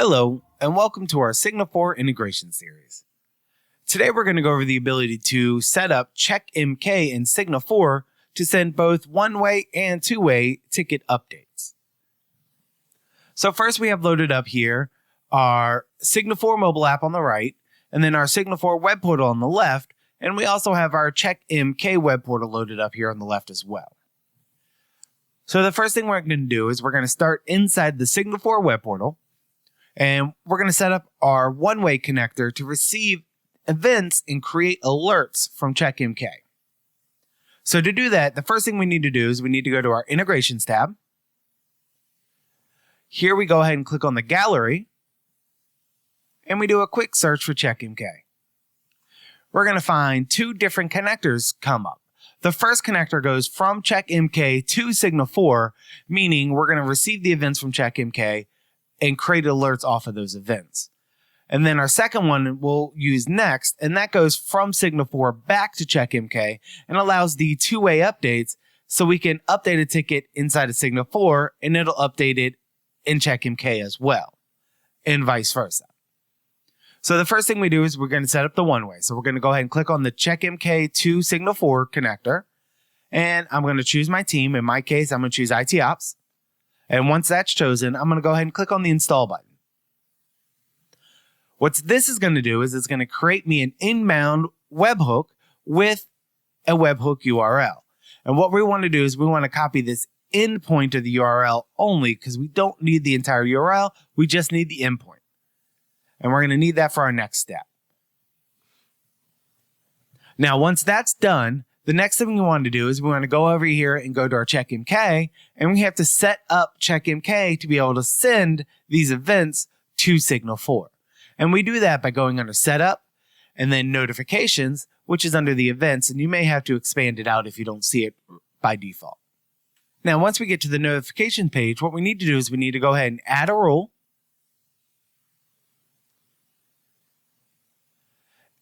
Hello, and welcome to our SIGNL4 Integration series. Today we're going to go over the ability to set up Checkmk in SIGNL4 to send both one-way and two-way ticket updates. So first we have loaded up here our SIGNL4 mobile app on the right, and then our SIGNL4 web portal on the left, and we also have our Checkmk web portal loaded up here on the left as well. So the first thing we're going to do is we're going to start inside the SIGNL4 web portal, and we're going to set up our one-way connector to receive events and create alerts from Checkmk. So to do that, the first thing we need to do is we need to go to our Integrations tab. Here we go ahead and click on the gallery, and we do a quick search for Checkmk. We're going to find two different connectors come up. The first connector goes from Checkmk to SIGNL4, meaning we're going to receive the events from Checkmk and create alerts off of those events. And then our second one we'll use next, and that goes from SIGNL4 back to Checkmk and allows the two-way updates so we can update a ticket inside of SIGNL4 and it'll update it in Checkmk as well, and vice versa. So the first thing we do is we're going to set up the one-way. So we're going to go ahead and click on the Checkmk to SIGNL4 connector, and I'm going to choose my team. In my case, I'm going to choose IT Ops. And once that's chosen, I'm going to go ahead and click on the Install button. What this is going to do is it's going to create me an inbound webhook with a webhook URL. And what we want to do is we want to copy this endpoint of the URL only because we don't need the entire URL. We just need the endpoint. And we're going to need that for our next step. Now, once that's done, the next thing we want to do is we want to go over here and go to our Checkmk, and we have to set up Checkmk to be able to send these events to SIGNL4. And we do that by going under Setup and then Notifications, which is under the events, and you may have to expand it out if you don't see it by default. Now, once we get to the notification page, what we need to do is we need to go ahead and add a rule.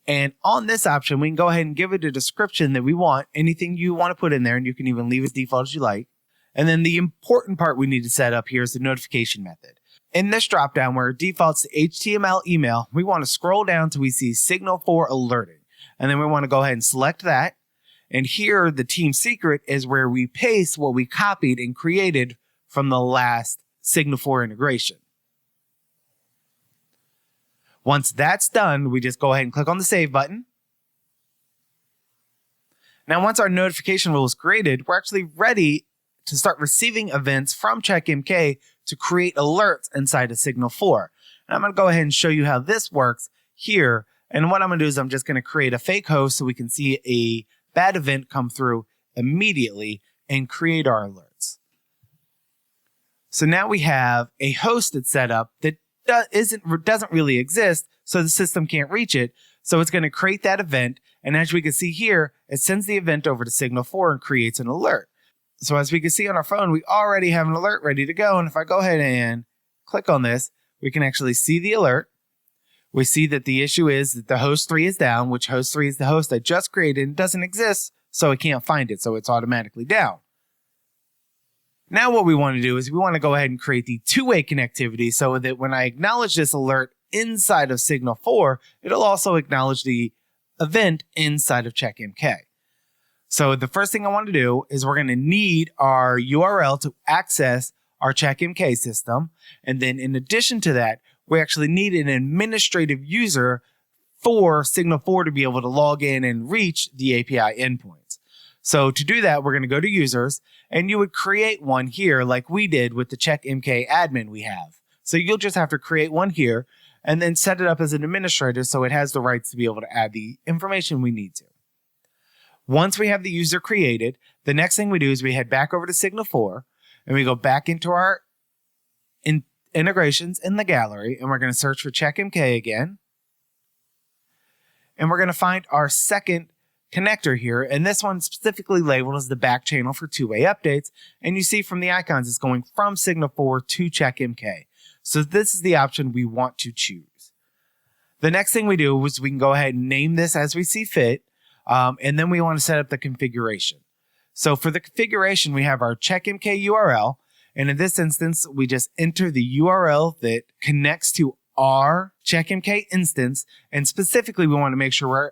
And on this option, we can go ahead and give it a description that we want, anything you want to put in there, and you can even leave it default as you like. And then the important part we need to set up here is the notification method. In this dropdown where it defaults to HTML email, we want to scroll down till we see SIGNL4 alerted. And then we want to go ahead and select that. And here, the team secret is where we paste what we copied and created from the last SIGNL4 integration. Once that's done, we just go ahead and click on the Save button. Now, once our notification rule is created, we're actually ready to start receiving events from Checkmk to create alerts inside of SIGNL4. And I'm going to go ahead and show you how this works here. And what I'm going to do is I'm just going to create a fake host so we can see a bad event come through immediately and create our alerts. So now we have a host that's set up that doesn't really exist, so the system can't reach it. So it's going to create that event, and as we can see here, it sends the event over to SIGNL4 and creates an alert. So as we can see on our phone, we already have an alert ready to go, and if I go ahead and click on this, we can actually see the alert. We see that the issue is that the host 3 is down, which host 3 is the host I just created and doesn't exist, so it can't find it, so it's automatically down. Now what we want to do is we want to go ahead and create the two-way connectivity so that when I acknowledge this alert inside of SIGNL4, it'll also acknowledge the event inside of Checkmk. So the first thing I want to do is we're going to need our URL to access our Checkmk system. And then in addition to that, we actually need an administrative user for SIGNL4 to be able to log in and reach the API endpoints. So to do that, we're going to go to Users, and you would create one here like we did with the Checkmk admin we have. So you'll just have to create one here and then set it up as an administrator so it has the rights to be able to add the information we need to. Once we have the user created, the next thing we do is we head back over to SIGNL4 and we go back into our integrations in the gallery, and we're going to search for Checkmk again. And we're going to find our second connector here, and this one specifically labeled as the back channel for two-way updates, and you see from the icons it's going from SIGNL4 to Checkmk. So this is the option we want to choose. The next thing we do is we can go ahead and name this as we see fit, and then we want to set up the configuration. So for the configuration, we have our Checkmk URL, And in this instance, we just enter the URL that connects to our Checkmk instance. And specifically, we want to make sure we're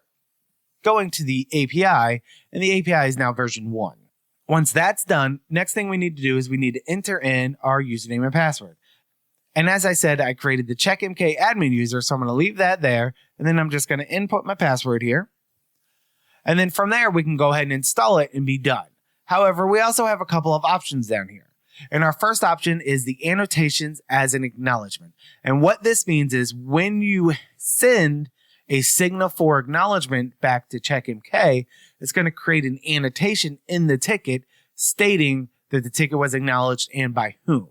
going to the API, and the API is now version 1. Once that's done, next thing we need to do is we need to enter in our username and password. And as I said, I created the Checkmk admin user, so I'm going to leave that there, and then I'm just going to input my password here. And then from there, we can go ahead and install it and be done. However, we also have a couple of options down here. And our first option is the annotations as an acknowledgement. And what this means is when you send a SIGNL4 acknowledgement back to Checkmk, it's going to create an annotation in the ticket stating that the ticket was acknowledged and by whom.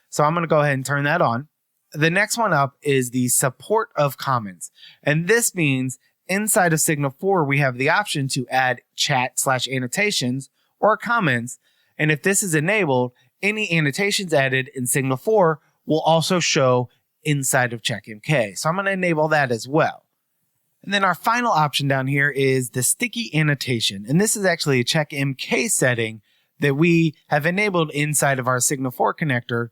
So I'm going to go ahead and turn that on. The next one up is the support of comments. And this means inside of SIGNL4, we have the option to add chat/annotations or comments. And if this is enabled, any annotations added in SIGNL4 will also show inside of Checkmk. So I'm going to enable that as well. And then our final option down here is the sticky annotation. And this is actually a Checkmk setting that we have enabled inside of our SIGNL4 connector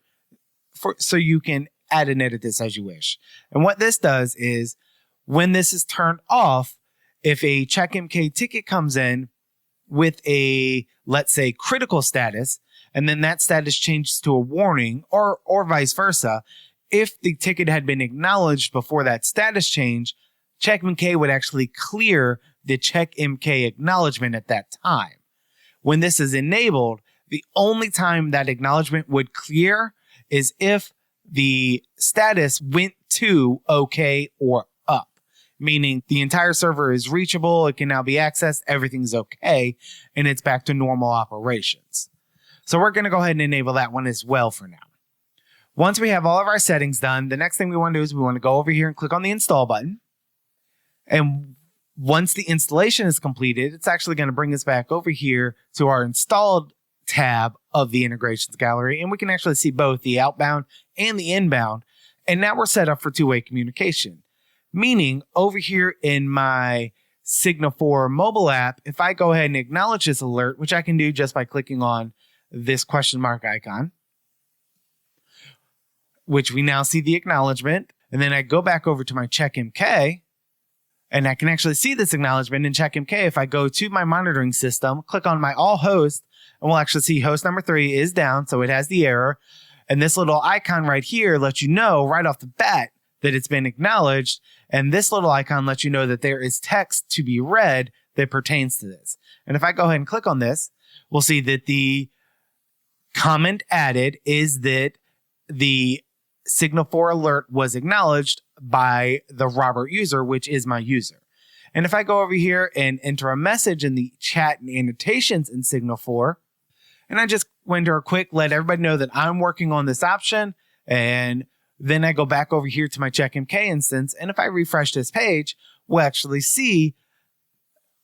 so you can add and edit this as you wish. And what this does is when this is turned off, if a Checkmk ticket comes in with a, let's say, critical status, and then that status changes to a warning or vice versa, if the ticket had been acknowledged before that status change, Checkmk would actually clear the Checkmk acknowledgement at that time. When this is enabled, the only time that acknowledgement would clear is if the status went to OK or up, meaning the entire server is reachable, it can now be accessed, everything's okay, and it's back to normal operations. So we're going to go ahead and enable that one as well for now. Once we have all of our settings done, the next thing we want to do is we want to go over here and click on the install button. And once the installation is completed, it's actually going to bring us back over here to our installed tab of the integrations gallery. And we can actually see both the outbound and the inbound. And now we're set up for two-way communication. Meaning over here in my SIGNL4 mobile app, if I go ahead and acknowledge this alert, which I can do just by clicking on this question mark icon, which we now see the acknowledgement. And then I go back over to my Checkmk, and I can actually see this acknowledgement in Checkmk. If I go to my monitoring system, click on my all host, and we'll actually see host number 3 is down, so it has the error. And this little icon right here lets you know right off the bat that it's been acknowledged. And this little icon lets you know that there is text to be read that pertains to this. And if I go ahead and click on this, we'll see that the comment added is that the SIGNL4 alert was acknowledged by the Robert user, which is my user. And if I go over here and enter a message in the chat and annotations in SIGNL4, and I just enter a quick, let everybody know that I'm working on this option, and then I go back over here to my Checkmk instance, and if I refresh this page, we'll actually see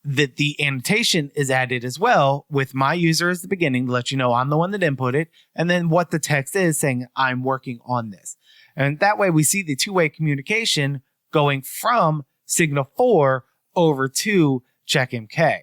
that the annotation is added as well with my user as the beginning to let you know I'm the one that input it, and then what the text is saying I'm working on this. And that way we see the two-way communication going from SIGNL4 over to Checkmk.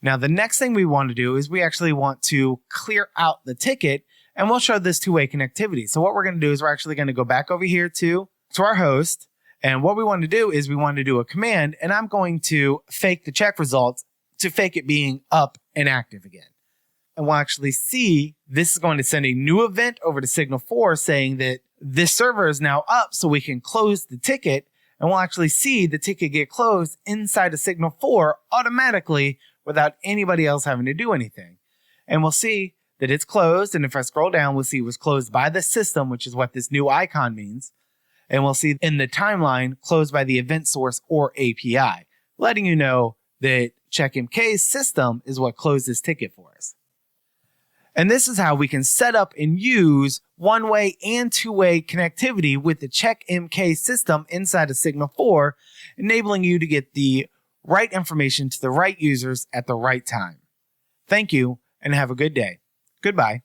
Now the next thing we want to do is we actually want to clear out the ticket, and we'll show this two-way connectivity. So what we're going to do is we're actually going to go back over here to our host. And what we want to do is we want to do a command, and I'm going to fake the check results to fake it being up and active again. And we'll actually see this is going to send a new event over to SIGNL4 saying that this server is now up so we can close the ticket. And we'll actually see the ticket get closed inside of SIGNL4 automatically without anybody else having to do anything. And we'll see that it's closed. And if I scroll down, we'll see it was closed by the system, which is what this new icon means. And we'll see in the timeline closed by the event source or API, letting you know that Checkmk's system is what closed this ticket for us. And this is how we can set up and use one-way and two-way connectivity with the Checkmk system inside of SIGNL4, enabling you to get the right information to the right users at the right time. Thank you and have a good day. Goodbye.